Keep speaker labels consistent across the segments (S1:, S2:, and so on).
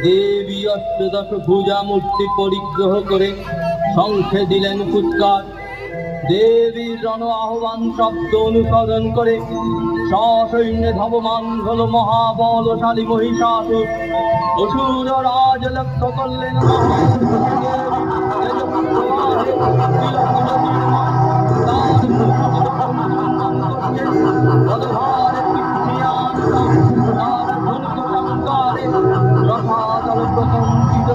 S1: দেবী অষ্টদশ ভুজা মূর্তি পরিগ্রহ করে শঙ্খে দিলেন ফুৎকার। দেবীর রণ আহ্বান শব্দ অনুসরণ করে সসৈন্যে ধাবমান হল মহাবলশালী মহিষাসুর। অসুর রাজ লক্ষ্য করলেন রসাতল প্রকম্পিত।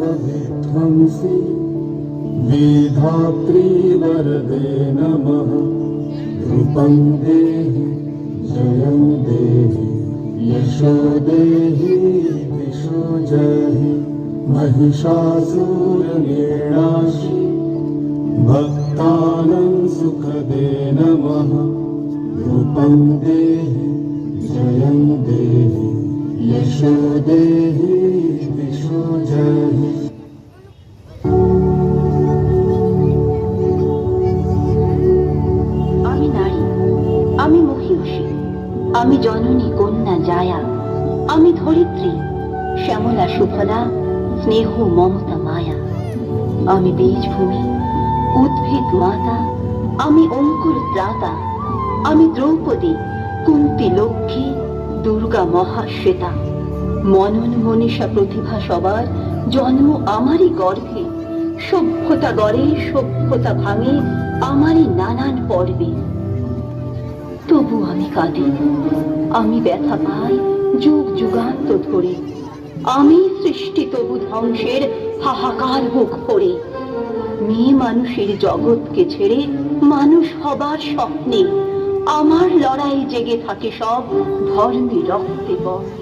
S2: मधुकैटवविध्वंसी विधात्री वरदे नमः। रूपं देहि जयं देहि यशो देहि दिशो जहि। महिषासुरनिर्णाशि भक्तानां सुखदे नमः। रूपं देहि जयं देहि यशो देहि दिशो जहि।
S3: আমি নারী, আমি মহিষী, আমি জননী কন্যা জায়া, আমি ধরিত্রী শ্যামলা সুফলা স্নেহ মমতা মায়া। আমি বীজভূমি উদ্ভিদ মাতা, আমি অঙ্কুর ত্রাতা, আমি দ্রৌপদী কুন্তি লক্ষ্মী দুর্গা মহাশ্বেতা। মনন মনীষা প্রতিভা সবার জন্ম আমারই গর্ভে। সভ্যতা গড়ে সভ্যতা ভাঙে আমারই নানান পর্বে। তবু আমি কাঁদি, আমি ব্যথা পাই যুগ যুগান্ত ধরে। আমি সৃষ্টি তবু ধ্বংসের হাহাকার বুক ভরে। মেয়ে মানুষের জগৎকে ছেড়ে মানুষ হবার স্বপ্নে আমার লড়াই জেগে থাকে সব ধর্মী রক্তে বর্ণে।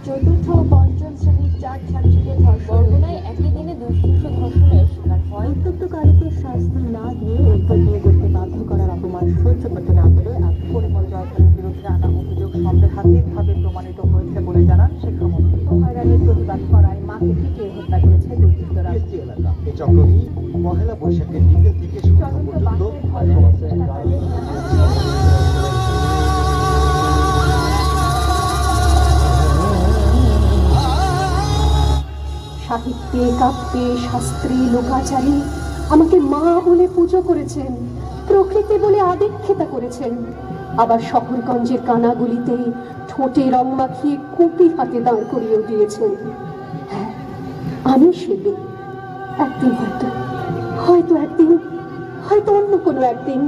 S4: চতুর্থ ও পঞ্চম শ্রেণীর 4 ছাত্রীদের বরগুনায় একই দিনে 2 শিশু ধর্ষণের শিকার হয়। উত্তক্তকারীকে শাস্তি না দিয়ে এরপর বিয়ে করতে বাধ্য করার অপমান সহ্য করতে না পেরে আজ পরিমল জয়সলের বিরুদ্ধে আনা অভিযোগ সন্দেহাতীতভাবে প্রমাণিত হয়েছে বলে জানান শিক্ষামন্ত্রী। মাকে পিটিয়ে হত্যা করেছে দুর্বৃত্তরা।
S5: এই চক্রটি পহেলা বৈশাখের বিকেল থেকে সন্ধ্যা
S4: চলন্ত
S5: পর্যন্ত
S4: বাসের ধরার চেষ্টা করে। সাহিত্যে কাব্যে শাস্ত্রে লোকাচারে আমাকে মা বলে পুজো করেছেন, প্রকৃতি বলে আদিক্ষেতা করেছেন। আবার শহরগঞ্জের কানাগুলিতে ঠোঁটে রং মাখিয়ে কুপি হাতে দাঁড় করিয়েও দিয়েছেন। হ্যাঁ, আমি শিল্পী। একদিন হয়তো অন্য কোনো একদিন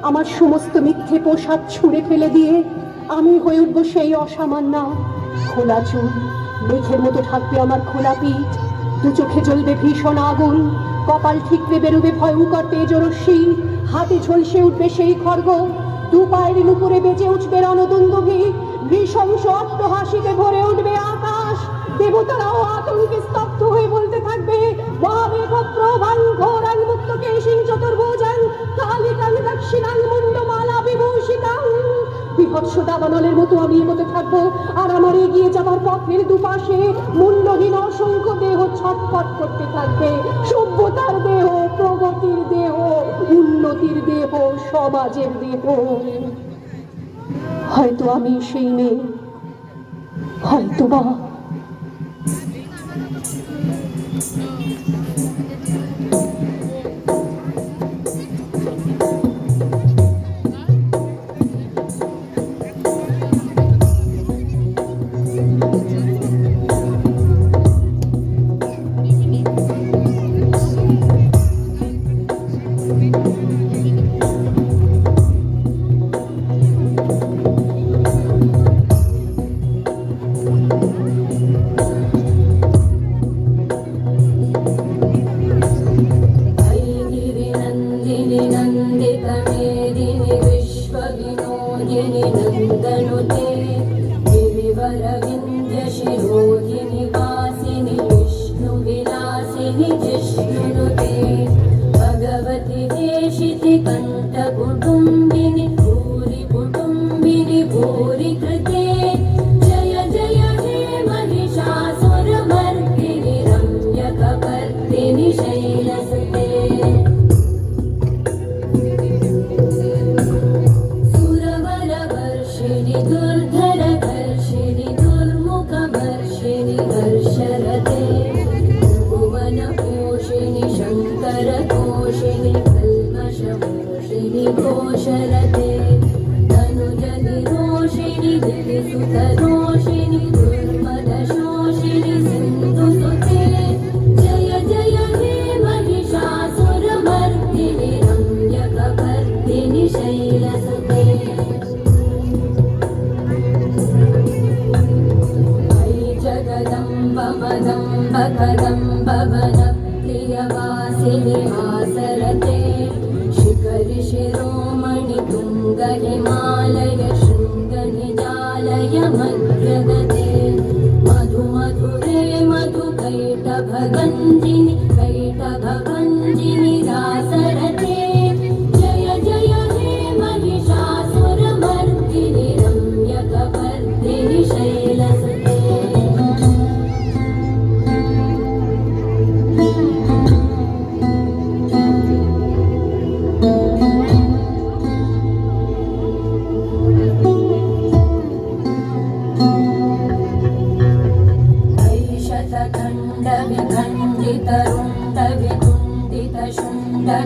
S4: আমার সমস্ত মিথ্যে পোশাক ছুঁড়ে ফেলে দিয়ে আমি হয়ে উঠবো সেই অসামান্যা। খোলা চুল, মেঘের মতো থাকবে আমার খোলা পিঠ, দু চোখে জ্বলবে ভীষণ আগুন, কপাল ঠিকরে বেরোবে ভয়ঙ্কর তেজরশ্মি, হাতে ঝলসে উঠবে সেই খড়গ, দু পায়ের নুপুরে বেজে উঠবে রণদুন্দুভি, নৃশংস অট্টহাসিতে ভরে উঠবে আকাশ। দেবতারাও আতঙ্কে স্তব্ধ হয়ে বলতে থাকবে, মহামেঘ প্রভাং ঘোরাং মুক্ত কেশিং চতুর্ভুজাং কালিকাং দক্ষিণাং মুন্ডমালা বিভূষিতাং। বিভৎস দাবানলের মতো আমি এগোতে থাকবো, আর আমার এগিয়ে যাবার পথের দুপাশে মুন্ডহীন অসংখ্য দেহ ছটফট করতে থাকবে। সভ্যতার দেহ, প্রগতির দেহ, উন্নতির দেহ, সমাজের দেহ। হয়তো আমি সেই মেয়ে, হয়তো বা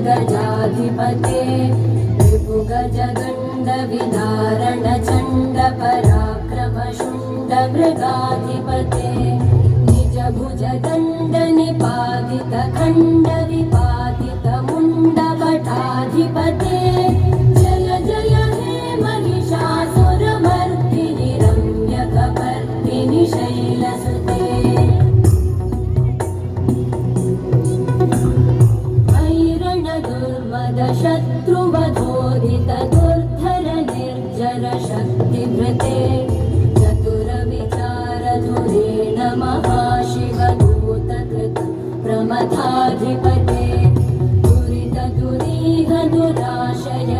S6: गजाधिपते विभुगजगण्ड विदारण चण्ड पराक्रम शुण्ड मृगाधिपते निज भुज दण्ड निपातित खण्ड विपातित मुण्ड भटाधिपते जय जय हे महिषासुरमर्दिनि रम्यकपर्दिनि शैलसुते शत्रुवधोदित दुर्धर निर्जर शक्तिभृते चतुरविचार धुरेण महाशिवदूतकृत प्रमथाधिपते दुरित दुरीह दुराशय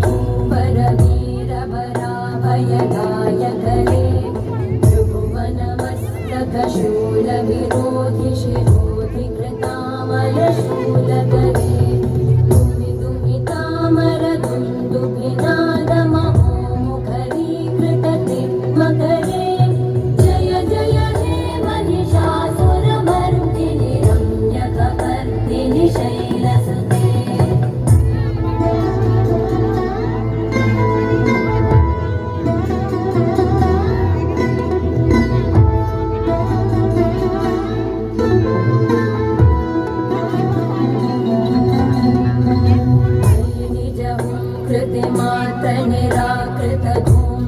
S6: वधूवरवीरवराभयदायकरे त्रिभुवनमस्तकशूलविरोधि शिरोधि कृतामलशूलकरे मुखरीकृततिग्मकरे जय जय हे महिषासुरमर्दिनि रम्यकपर्दिनि शैलसुते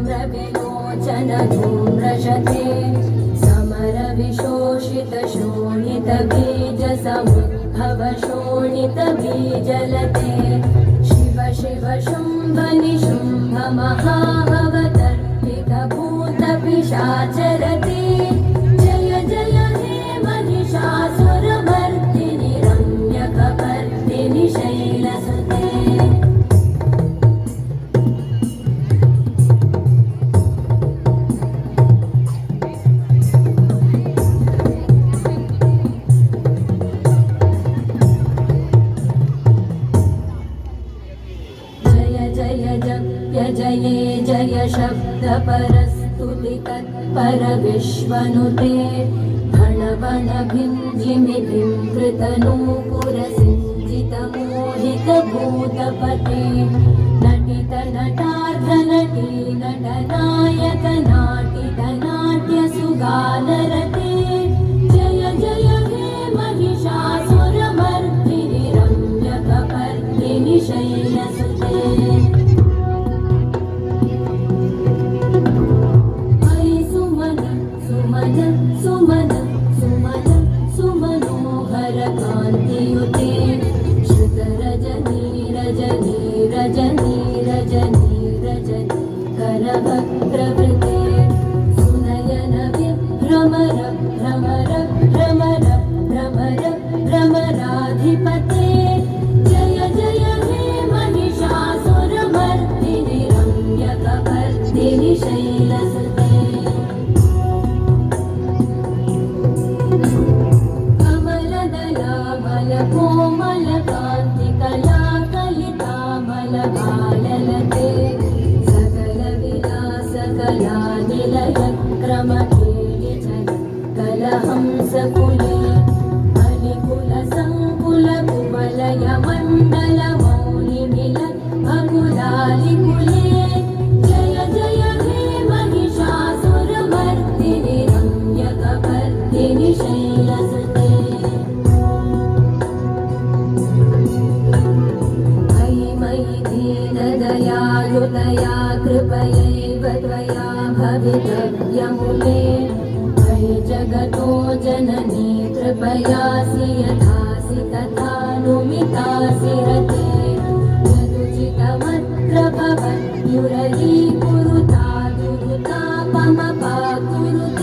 S6: कृतिमात्रनिराकृतधूम्रविलोचन धूम्रशते समरविशोषितशोणितबीजसमुद्भवशोणितबीजलते शिव शिव शुम्भ निशुम्भ महाभवतर्पितभूतपिशाचरते जय जय हे महिषासुरमर्दिनि रम्यकपर्दिनि शैलसुते जये जय शब्दपरस्तुति तत्परविश्वनुते भणवनभिञ्जिमिभिं कृतनूपुरसिञ्चितमोहितभूतपते नटितनटार्धनटी नटनायक नाटितनाट्यसुगानरते जय जय हे महिषासुरमर्दिनि रम्यकपर्दिनि शैलसुते सुमनोहरकान्तियुते श्रुतरजनी रजनी रजनी रजनी रजनी करभद्रवृते सुनयन विभ्रमर भ्रमर भ्रमर भ्रमर भ्रमराधिपते जय जय हे महिषासुरमर्दिनि रम्यकपर्दिनि शैलसुते कोमलकान्तिकलाकलितामलभाललते सकलविलासकलानिलयक्रमकेलिचल कलहंसकुले अलिकुलसङ्कुलकुवलयमण्डलमौलिमिल भकुलालिकुले जय जय हे महिषासुरमर्दिनि रम्यकपर्दिनि शैलसुते दयालुतया कृपयैव त्वया भवितव्यमुले मयि जगतो जननी कृपयासि यथासि तथानुमितासि रते यदुचितमत्र भवत्युरलीकुरुता दुरुतापमपाकुरुते